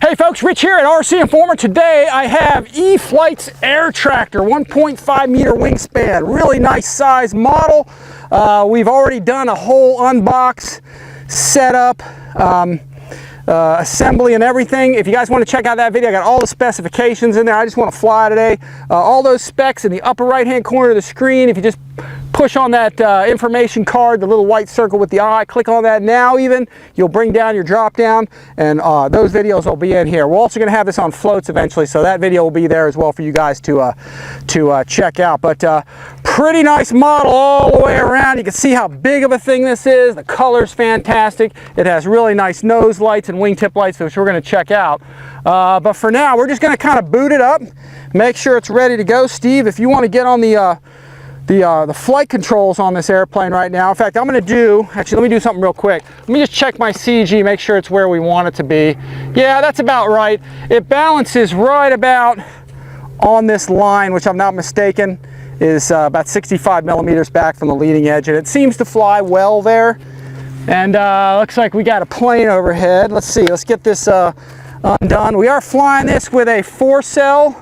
Hey folks, Rich here at RC Informer. Today I have E-flite's Air Tractor, 1.5 meter wingspan. Really nice size model. We've already done a whole unbox, setup, assembly and everything. If you guys want to check out that video, I got all the specifications in there. I just want to fly today. All those specs in the upper right hand corner of the screen. If you just push on that information card, the little white circle with the eye, click on that now even, you'll bring down your drop down, and those videos will be in here. We're also going to have this on floats eventually, so that video will be there as well for you guys to check out. But pretty nice model all the way around. You can see how big of a thing this is. The color's fantastic. It has really nice nose lights and wingtip lights, which we're going to check out. But for now, we're just going to kind of boot it up, make sure it's ready to go. Steve, if you want to get on the flight controls on this airplane right now. In fact, I'm going to do, actually, let me do something real quick. Let me just check my CG, make sure it's where we want it to be. Yeah, that's about right. It balances right about on this line, which I'm not mistaken, is about 65 millimeters back from the leading edge, and it seems to fly well there. And looks like we got a plane overhead. Let's see, let's get this undone. We are flying this with a 4-cell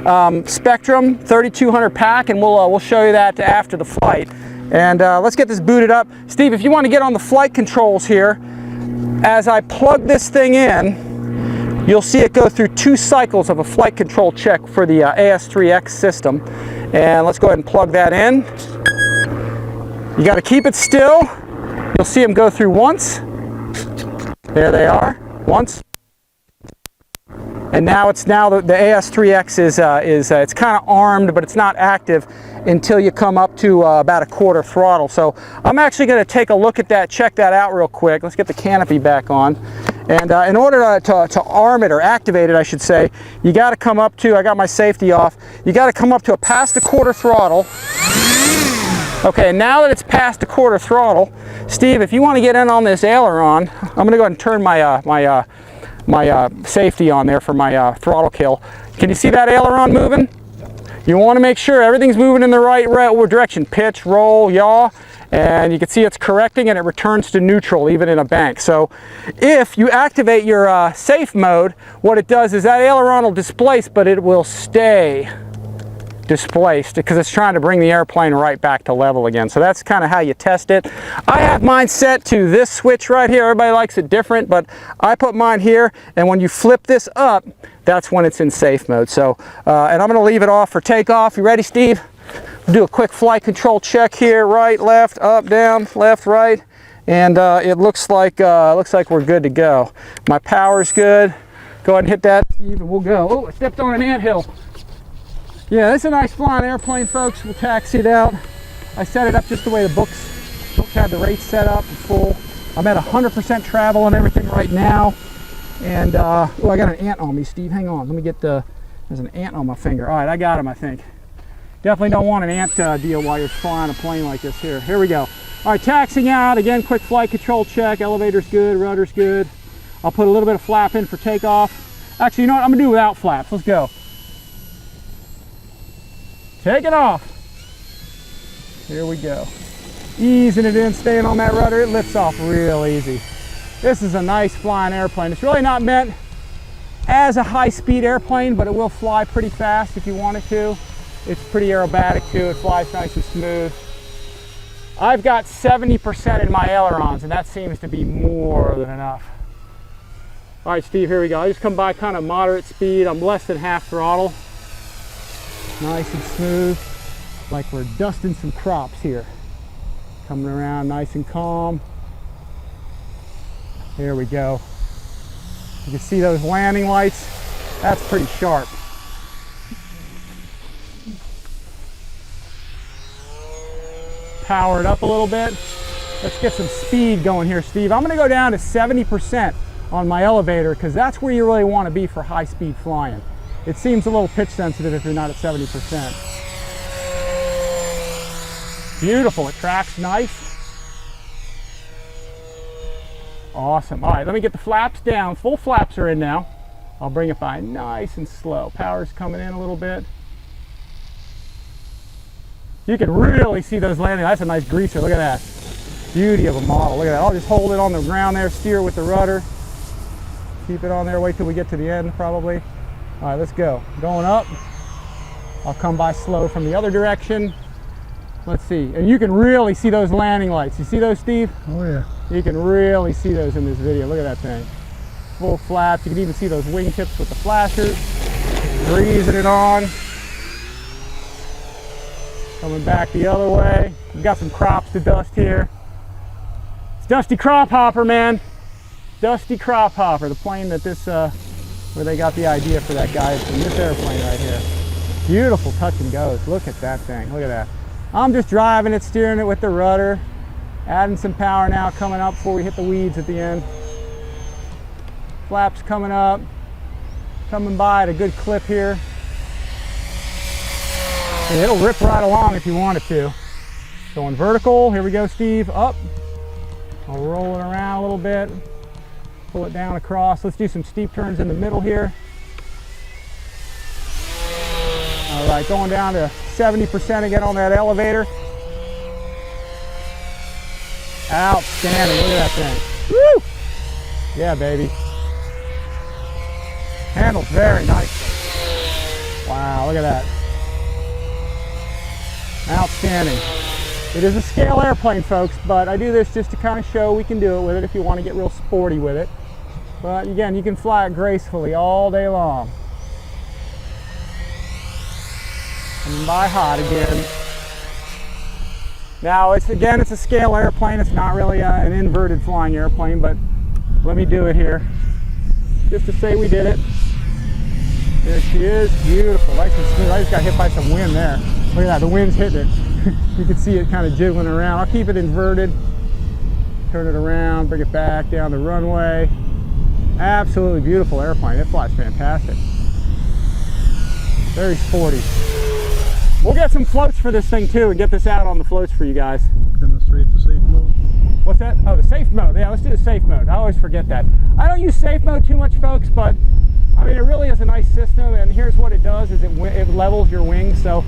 SPEKTRUM 3200 pack, and we'll show you that after the flight. And let's get this booted up. Steve, if you want to get on the flight controls here, as I plug this thing in, you'll see it go through 2 cycles of a flight control check for the AS3X system. And let's go ahead and plug that in. You got to keep it still. You'll see them go through once. There they are, once. And now the AS3X is it's kind of armed, but it's not active until you come up to about a quarter throttle. So I'm actually going to take a look at that, check that out real quick. Let's get the canopy back on. And in order to arm it, or activate it, I should say, you got to come up to, I got my safety off, you got to come up to past a quarter throttle. Okay, now that it's past a quarter throttle, Steve, if you want to get in on this aileron, I'm going to go ahead and turn my safety on there for my throttle kill. Can you see that aileron moving? You want to make sure everything's moving in the right direction. Pitch, roll, yaw, and you can see it's correcting and it returns to neutral even in a bank. So if you activate your safe mode, what it does is that aileron will displace, but it will stay displaced because it's trying to bring the airplane right back to level again. So that's kind of how you test it. I have mine set to this switch right here. Everybody likes it different, but I put mine here, and when you flip this up, that's when it's in safe mode. So and I'm going to leave it off for takeoff. You ready, Steve? We'll do a quick flight control check here. Right, left, up, down, left, right, and it looks like we're good to go. My power's good. Go ahead and hit that, Steve, and we'll go. Oh, I stepped on an anthill. Yeah, this is a nice flying airplane, folks. We'll taxi it out. I set it up just the way the books had the rates set up and full. I'm at 100% travel and everything right now. And, oh, I got an ant on me, Steve. Hang on. Let me get there's an ant on my finger. All right, I got him, I think. Definitely don't want an ant deal while you're flying a plane like this. Here we go. All right, taxiing out. Again, quick flight control check. Elevator's good, rudder's good. I'll put a little bit of flap in for takeoff. Actually, you know what? I'm going to do without flaps. Let's go. Take it off. Here we go. Easing it in, staying on that rudder. It lifts off real easy. This is a nice flying airplane. It's really not meant as a high-speed airplane, but it will fly pretty fast if you want it to. It's pretty aerobatic too. It flies nice and smooth. I've got 70% in my ailerons, and that seems to be more than enough. All right, Steve, here we go. I just come by kind of moderate speed. I'm less than half throttle. Nice and smooth, like we're dusting some crops here. Coming around nice and calm. There we go. You can see those landing lights. That's pretty sharp. Power it up a little bit. Let's get some speed going here, Steve. I'm going to go down to 70% on my elevator because that's where you really want to be for high-speed flying. It seems a little pitch sensitive if you're not at 70%. Beautiful, it tracks nice. Awesome. All right, let me get the flaps down. Full flaps are in now. I'll bring it by nice and slow. Power's coming in a little bit. You can really see those landing. That's a nice greaser. Look at that. Beauty of a model. Look at that. I'll just hold it on the ground there, steer with the rudder. Keep it on there, wait till we get to the end probably. All right, let's go. Going up. I'll come by slow from the other direction. Let's see, and you can really see those landing lights. You see those, Steve? Oh yeah. You can really see those in this video. Look at that thing. Full flaps. You can even see those wingtips with the flashers. Breezing it on. Coming back the other way. We've got some crops to dust here. It's Dusty Crop Hopper, man. Dusty Crop Hopper, the plane that this, where they got the idea for that guy. It's in this airplane right here. Beautiful touch and goes. Look at that thing. Look at that. I'm just driving it, steering it with the rudder. Adding some power now, coming up before we hit the weeds at the end. Flaps coming up. Coming by at a good clip here. And it'll rip right along if you want it to. Going vertical. Here we go, Steve. Up. I'll roll it around a little bit. Pull it down across. Let's do some steep turns in the middle here. All right, going down to 70% again on that elevator. Outstanding, look at that thing. Woo! Yeah, baby. Handles very nicely. Wow, look at that. Outstanding. It is a scale airplane, folks, but I do this just to kind of show we can do it with it if you want to get real sporty with it. But again, you can fly it gracefully all day long. Coming by hot again. Now, it's a scale airplane. It's not really an inverted flying airplane, but let me do it here. Just to say we did it. There she is, beautiful, nice and smooth. I just got hit by some wind there. Look at that, the wind's hitting it. You can see it kind of jiggling around. I'll keep it inverted. Turn it around, bring it back down the runway. Absolutely beautiful airplane. It flies fantastic. Very sporty. We'll get some floats for this thing too and get this out on the floats for you guys. Demonstrate the safe mode. What's that? Oh, the safe mode. Yeah, let's do the safe mode. I always forget that. I don't use safe mode too much, folks, but I mean, it really is a nice system, and here's what it does is it levels your wings. So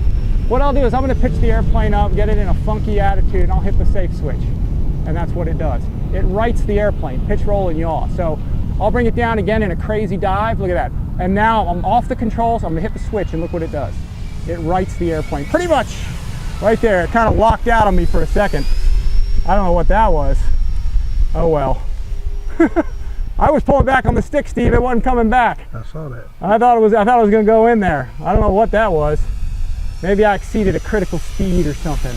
what I'll do is I'm going to pitch the airplane up, get it in a funky attitude, and I'll hit the safe switch. And that's what it does. It rights the airplane, pitch, roll, and yaw. So I'll bring it down again in a crazy dive. Look at that. And now I'm off the controls. I'm going to hit the switch, and look what it does. It rights the airplane. Pretty much right there. It kind of locked out on me for a second. I don't know what that was. Oh well. I was pulling back on the stick, Steve. It wasn't coming back. I saw that. I thought it was going to go in there. I don't know what that was. Maybe I exceeded a critical speed or something.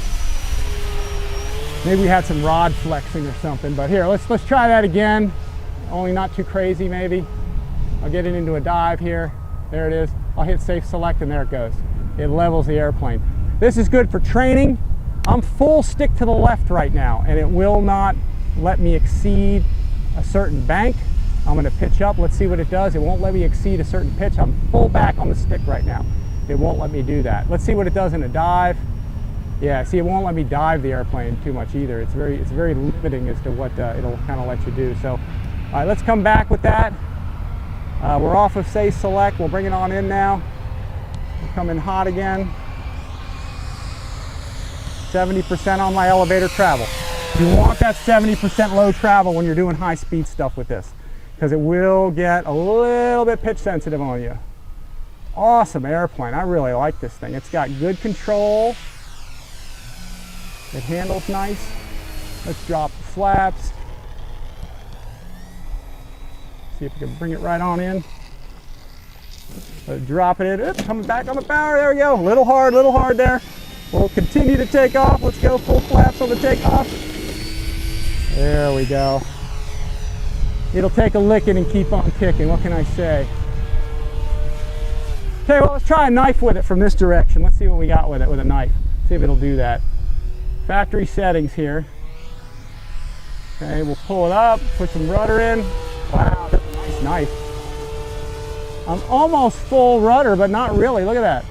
Maybe we had some rod flexing or something. But here, let's try that again. Only not too crazy, maybe. I'll get it into a dive here. There it is. I'll hit safe select, and there it goes. It levels the airplane. This is good for training. I'm full stick to the left right now, and it will not let me exceed a certain bank. I'm going to pitch up. Let's see what it does. It won't let me exceed a certain pitch. I'm full back on the stick right now. It won't let me do that. Let's see what it does in a dive. Yeah, see, it won't let me dive the airplane too much either. It's very limiting as to what it'll kind of let you do. So, all right, let's come back with that. We're off of safe select. We'll bring it on in now. We'll come in hot again. 70% on my elevator travel. You want that 70% low travel when you're doing high speed stuff with this, because it will get a little bit pitch sensitive on you. Awesome airplane. I really like this thing. It's got good control. It handles nice. Let's drop the flaps. See if we can bring it right on in. Drop it in. Coming back on the power. There we go. Little hard there. We'll continue to take off. Let's go full flaps on the takeoff. There we go. It'll take a licking and keep on kicking. What can I say? Okay, well, let's try a knife with it from this direction. Let's see what we got with it with a knife. See if it'll do that. Factory settings here. Okay, we'll pull it up, put some rudder in. Wow, that's a nice knife. I'm almost full rudder, but not really. Look at that.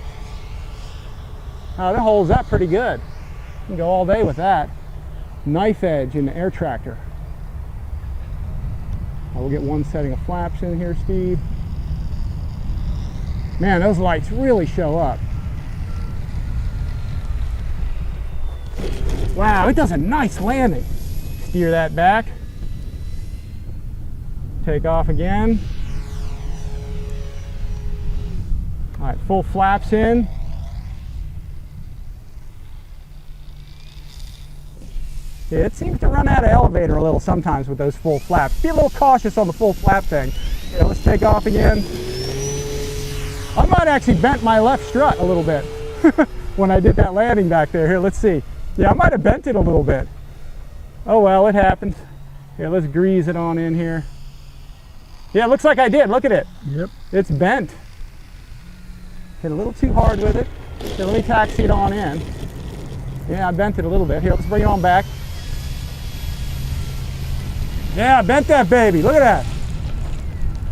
That holds that pretty good. You can go all day with that. Knife edge in the air tractor. We'll get one setting of flaps in here, Steve. Man, those lights really show up. Wow, it does a nice landing. Steer that back. Take off again. All right, full flaps in. Yeah, it seems to run out of elevator a little sometimes with those full flaps. Be a little cautious on the full flap thing. Yeah, let's take off again. I might actually bent my left strut a little bit when I did that landing back there. Here, let's see. Yeah, I might have bent it a little bit. Oh well, it happens. Here, let's grease it on in here. Yeah, it looks like I did. Look at it. Yep. It's bent. Hit a little too hard with it. Here, let me taxi it on in. Yeah, I bent it a little bit. Here, let's bring it on back. Yeah, I bent that baby. Look at that.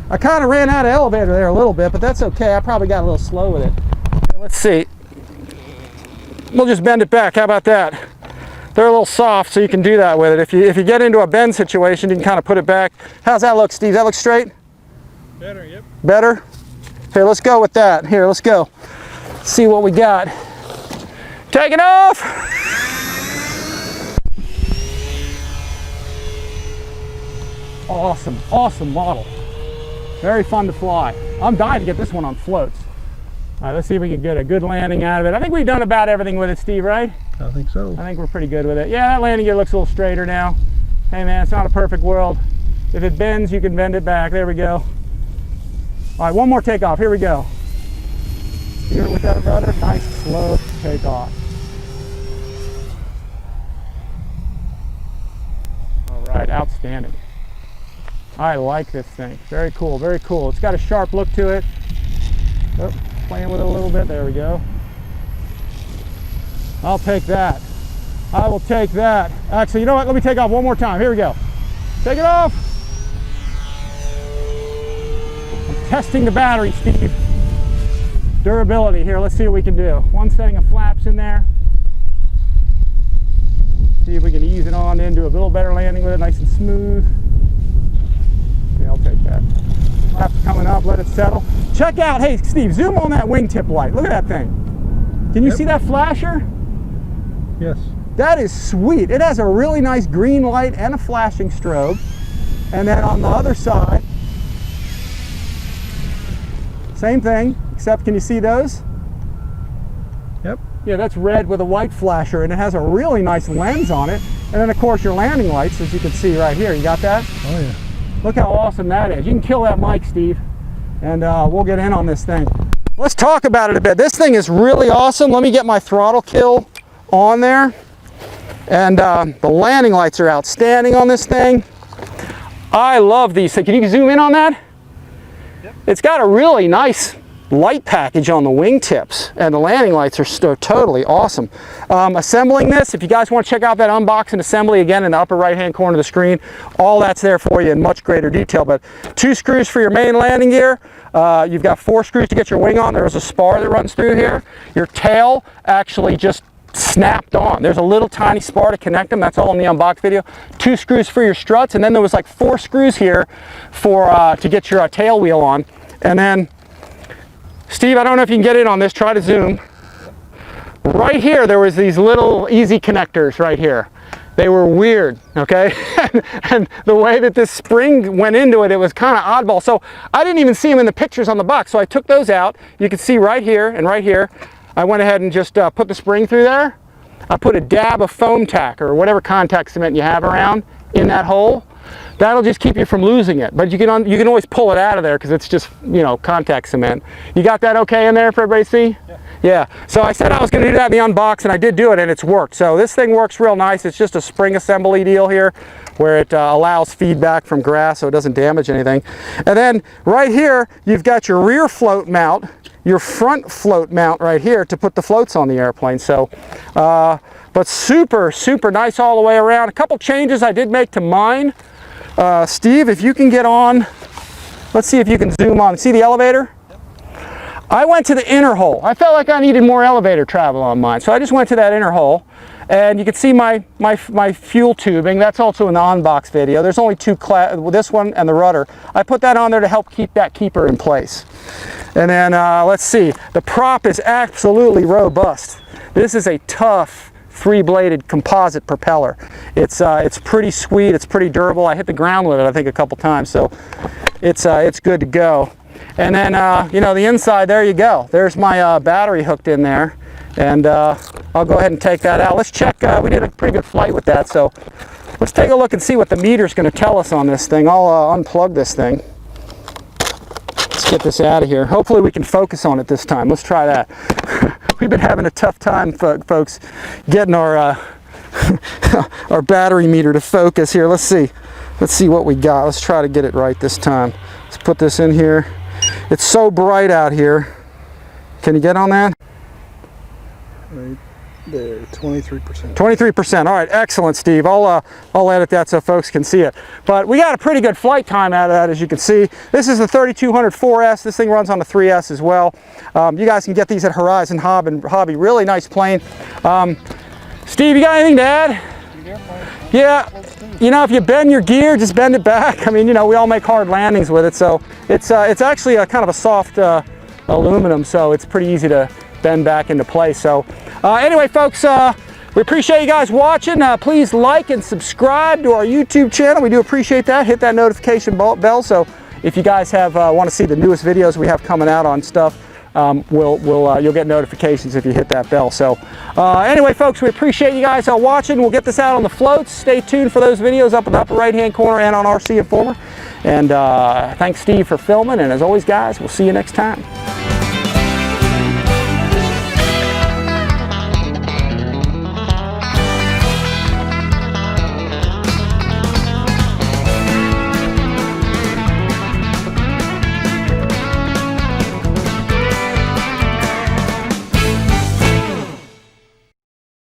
I kind of ran out of elevator there a little bit, but that's okay. I probably got a little slow with it. Here, let's see. We'll just bend it back. How about that? They're a little soft, so you can do that with it. If you get into a bend situation, you can kind of put it back. How's that look, Steve? That look straight? Better, yep. Better? Here, let's go with that. Here, let's go. See what we got. Taking off! Awesome, awesome model. Very fun to fly. I'm dying to get this one on floats. All right, let's see if we can get a good landing out of it. I think we've done about everything with it, Steve, right? I think so. I think we're pretty good with it. Yeah, that landing gear looks a little straighter now. Hey man, it's not a perfect world. If it bends, you can bend it back. There we go. All right, one more takeoff. Here we go. Steer it with that rudder. Nice, slow takeoff. All right, outstanding. I like this thing. Very cool, very cool. It's got a sharp look to it. Oh, playing with it a little bit. There we go. I'll take that. I will take that. Actually, you know what? Let me take off one more time. Here we go. Take it off. I'm testing the battery, Steve. Durability. Here, let's see what we can do. One setting of flaps in there. See if we can ease it on into a little better landing with it, nice and smooth. Okay, I'll take that. Flaps coming up, let it settle. Check out, hey Steve, zoom on that wingtip light. Look at that thing. Can you see that flasher? Yes. That is sweet. It has a really nice green light and a flashing strobe. And then on the other side, same thing, except can you see those? Yep. Yeah, that's red with a white flasher, and it has a really nice lens on it. And then of course your landing lights, as you can see right here. You got that? Oh yeah. Look how awesome that is. You can kill that mic, Steve, and we'll get in on this thing. Let's talk about it a bit. This thing is really awesome. Let me get my throttle kill on there. And the landing lights are outstanding on this thing. I love these things. Can you zoom in on that? Yep. It's got a really nice light package on the wingtips, and the landing lights are still totally awesome. Assembling this, if you guys want to check out that unboxing assembly, again in the upper right hand corner of the screen, all that's there for you in much greater detail. But 2 screws for your main landing gear. You've got 4 screws to get your wing on. There's a spar that runs through here. Your tail actually just snapped on. There's a little tiny spar to connect them. That's all in the unbox video. 2 screws for your struts, and then there was like 4 screws here for to get your tail wheel on. And then Steve, I don't know if you can get in on this, try to zoom. Right here, there was these little easy connectors right here. They were weird, okay? and the way that this spring went into it, it was kind of oddball. So I didn't even see them in the pictures on the box. So I took those out. You can see right here and right here. I went ahead and just put the spring through there. I put a dab of foam tack or whatever contact cement you have around in that hole. That'll just keep you from losing it, but you can always pull it out of there because it's just, you know, contact cement. You got that okay in there for everybody to see? Yeah. Yeah. So I said I was going to do that in the unbox, and I did do it, and it's worked. So this thing works real nice. It's just a spring assembly deal here where it allows feedback from grass so it doesn't damage anything. And then right here, you've got your rear float mount, your front float mount right here to put the floats on the airplane. So, but super, super nice all the way around. A couple changes I did make to mine. Steve, if you can get on, let's see if you can zoom on. See the elevator? Yep. I went to the inner hole. I felt like I needed more elevator travel on mine, so I just went to that inner hole. And you can see my fuel tubing. That's also in the unbox video. There's only 2, this one and the rudder. I put that on there to help keep that keeper in place. And then let's see. The prop is absolutely robust. This is a tough 3-bladed composite propeller. It's pretty sweet. It's pretty durable. I hit the ground with it, I think, a couple times, so it's good to go. And then, you know, the inside, there you go. There's my battery hooked in there. And I'll go ahead and take that out. Let's check. We did a pretty good flight with that. So let's take a look and see what the meter's going to tell us on this thing. I'll unplug this thing. Let's get this out of here. Hopefully we can focus on it this time. Let's try that. We've been having a tough time, folks, getting our our battery meter to focus here. Let's see. Let's see what we got. Let's try to get it right this time. Let's put this in here. It's so bright out here. Can you get on that? Right there, 23%. 23%. All right, excellent, Steve. I'll edit that so folks can see it. But we got a pretty good flight time out of that, as you can see. This is the 3200 4S. This thing runs on the 3S as well. You guys can get these at Horizon Hobby. Really nice plane. Steve, you got anything to add? Yeah, you know, if you bend your gear, just bend it back. I mean, you know, we all make hard landings with it, so it's actually a kind of a soft aluminum, so it's pretty easy to bend back into place. So anyway, folks, we appreciate you guys watching. Please like and subscribe to our YouTube channel. We do appreciate that. Hit that notification bell, so if you guys have want to see the newest videos we have coming out on stuff, you'll get notifications if you hit that bell. So anyway, folks, we appreciate you guys watching. We'll get this out on the floats. Stay tuned for those videos up in the upper right hand corner and on RC Informer. And thanks, Steve, for filming. And as always, guys, we'll see you next time.